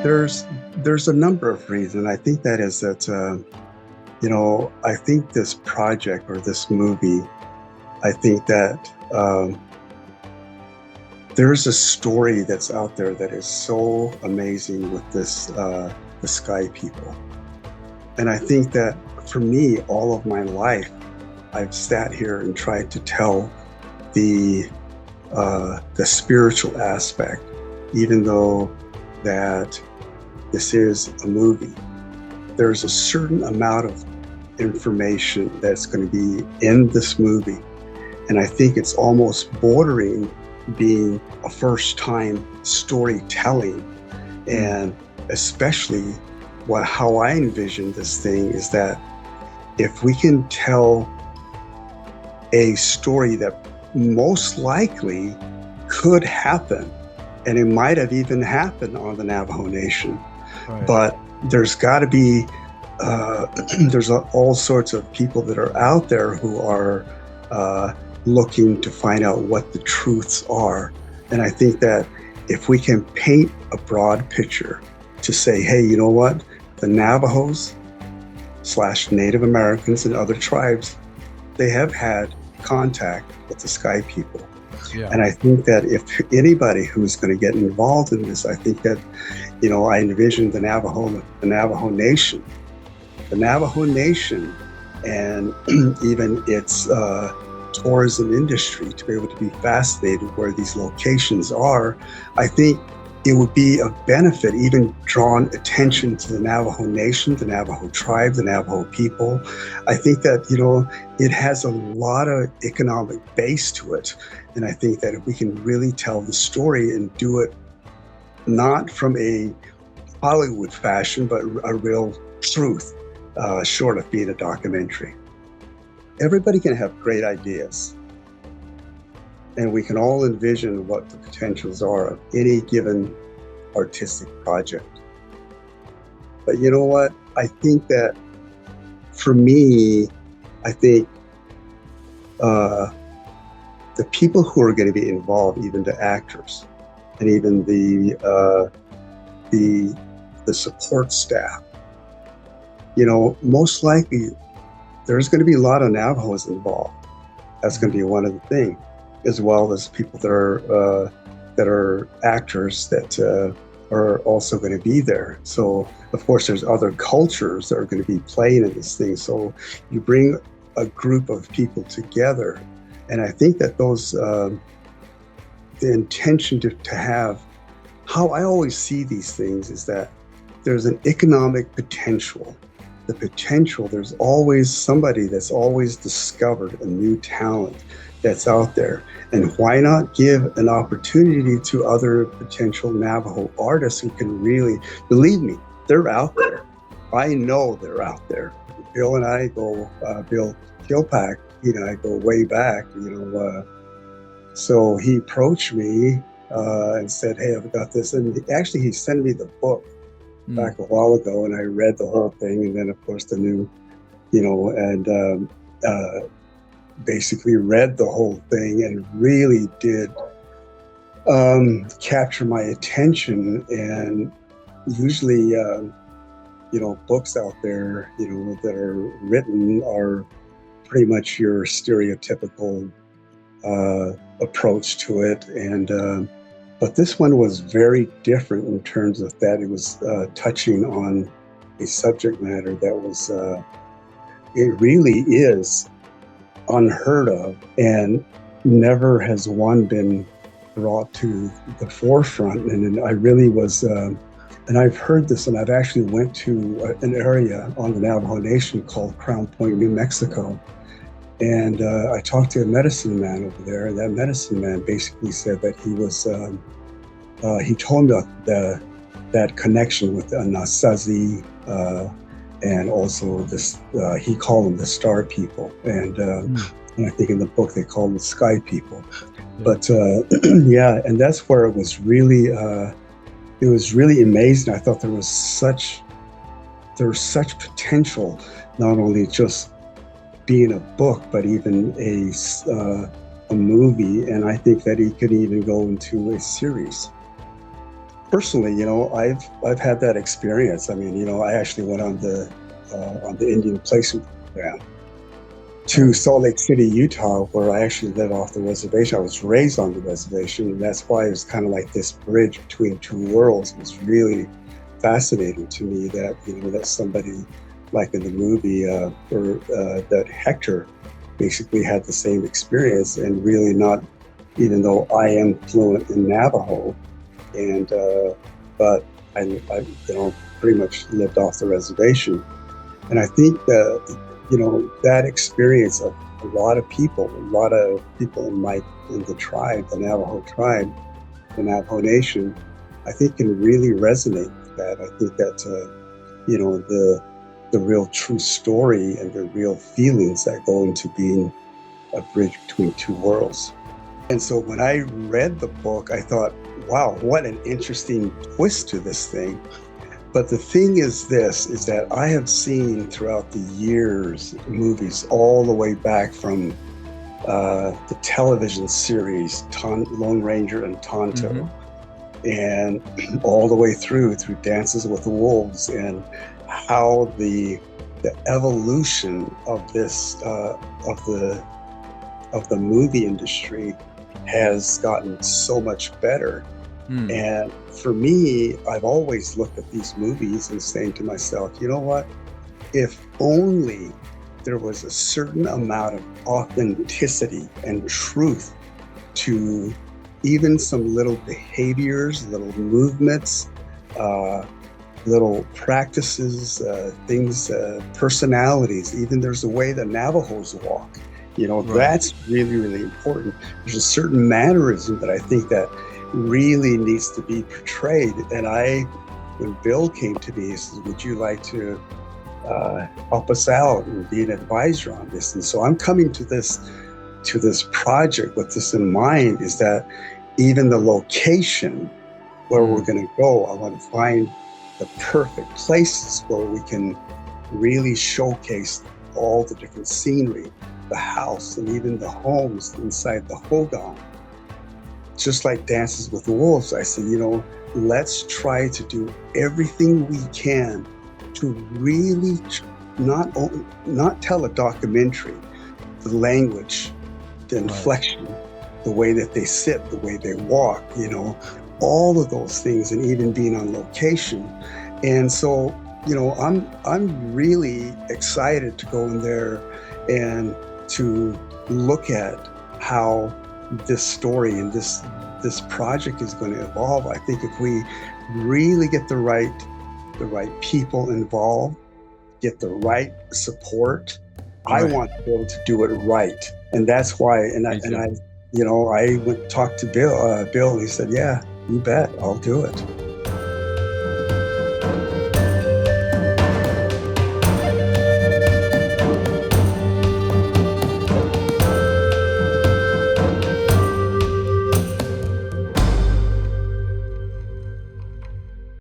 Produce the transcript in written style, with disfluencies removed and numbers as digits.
There's a number of reasons. I think that is that I think this project or this movie, I think that there's a story that's out there that is so amazing with this the Sky People, and I think that for me, all of my life, I've sat here and tried to tell the spiritual aspect, even though that this is a movie. There's a certain amount of information that's going to be in this movie, and I think it's almost bordering being a first-time storytelling. And especially how I envision this thing is that if we can tell a story that most likely could happen, and it might have even happened on the Navajo Nation, Right. but there's got to be there's all sorts of people that are out there who are looking to find out what the truths are. And I think that if we can paint a broad picture to say, hey, you know what, the Navajos / Native Americans and other tribes, they have had contact with the Sky People. Yeah. And I think that if anybody who's going to get involved in this, I think that, I envision the Navajo Nation, and even its tourism industry to be able to be fascinated where these locations are. I think it would be of benefit, even drawing attention to the Navajo Nation, the Navajo tribe, the Navajo people. I think that, it has a lot of economic base to it. And I think that if we can really tell the story and do it not from a Hollywood fashion, but a real truth, short of being a documentary. Everybody can have great ideas, and we can all envision what the potentials are of any given artistic project. But you know what? I think that for me, I think the people who are going to be involved, even the actors, and even the support staff, most likely there's going to be a lot of Navajos involved. That's going to be one of the things, as well as people that are actors that are also going to be there. So of course there's other cultures that are going to be playing in this thing. So you bring a group of people together, and I think that those the intention to have, how I always see these things is that there's an economic potential. The potential, there's always somebody that's always discovered a new talent that's out there. And why not give an opportunity to other potential Navajo artists who can really, believe me, they're out there. I know they're out there. Bill and I go, Bill Kilpack, I go way back, so he approached me and said, hey, I've got this. And actually he sent me the book back a while ago, and I read the whole thing, and then of course the new, and basically read the whole thing, and really did capture my attention. And usually, books out there, that are written are pretty much your stereotypical approach to it, and but this one was very different in terms of that it was touching on a subject matter that was, it really is unheard of, and never has one been brought to the forefront. And I really was, and I've heard this, and I've actually went to an area on the Navajo Nation called Crown Point, New Mexico. And I talked to a medicine man over there, and that medicine man basically said that he was, he told me that connection with the Anasazi, and also this, he called them the Star People. And I think in the book they call them the Sky People. But yeah, and that's where it was really amazing. I thought there was such potential, not only just being a book, but even a movie. And I think that he could even go into a series. personally, I've had that experience. I mean, I actually went on the Indian placement program to Salt Lake City, Utah, where I actually live off the reservation. I was raised on the reservation, and that's why it was kind of like this bridge between two worlds. It was really fascinating to me that that somebody like in the movie or that Hector basically had the same experience, and really not, even though I am fluent in Navajo, and but I pretty much lived off the reservation. And I think that that experience of a lot of people in the tribe, the Navajo tribe, the Navajo Nation, I think can really resonate with that. I think that the real true story and the real feelings that go into being a bridge between two worlds. And so when I read the book, I thought, wow, what an interesting twist to this thing. But the thing is that I have seen throughout the years movies all the way back from the television series Lone Ranger and Tonto, and all the way through Dances with the Wolves, and how the evolution of this of the movie industry has gotten so much better. And for me, I've always looked at these movies and saying to myself, you know what? If only there was a certain amount of authenticity and truth to even some little behaviors, little movements, little practices, things, personalities. Even there's a way the Navajos walk. Right. That's really, really important. There's a certain mannerism that I think that really needs to be portrayed. And when Bill came to me, he said, would you like to help us out and be an advisor on this? And so I'm coming to this project with this in mind, is that even the location where we're going to go, I want to find the perfect places where we can really showcase all the different scenery, the house, and even the homes inside the Hogan. Just like Dances with the Wolves, I said, let's try to do everything we can to really not tell a documentary, the language, the inflection, the way that they sit, the way they walk, all of those things, and even being on location. And so, I'm really excited to go in there and to look at how this story and this project is going to evolve. I think if we really get the right people involved, get the right support, I want to be able to do it right. And that's why, I went to talk to Bill, and he said, yeah, you bet, I'll do it.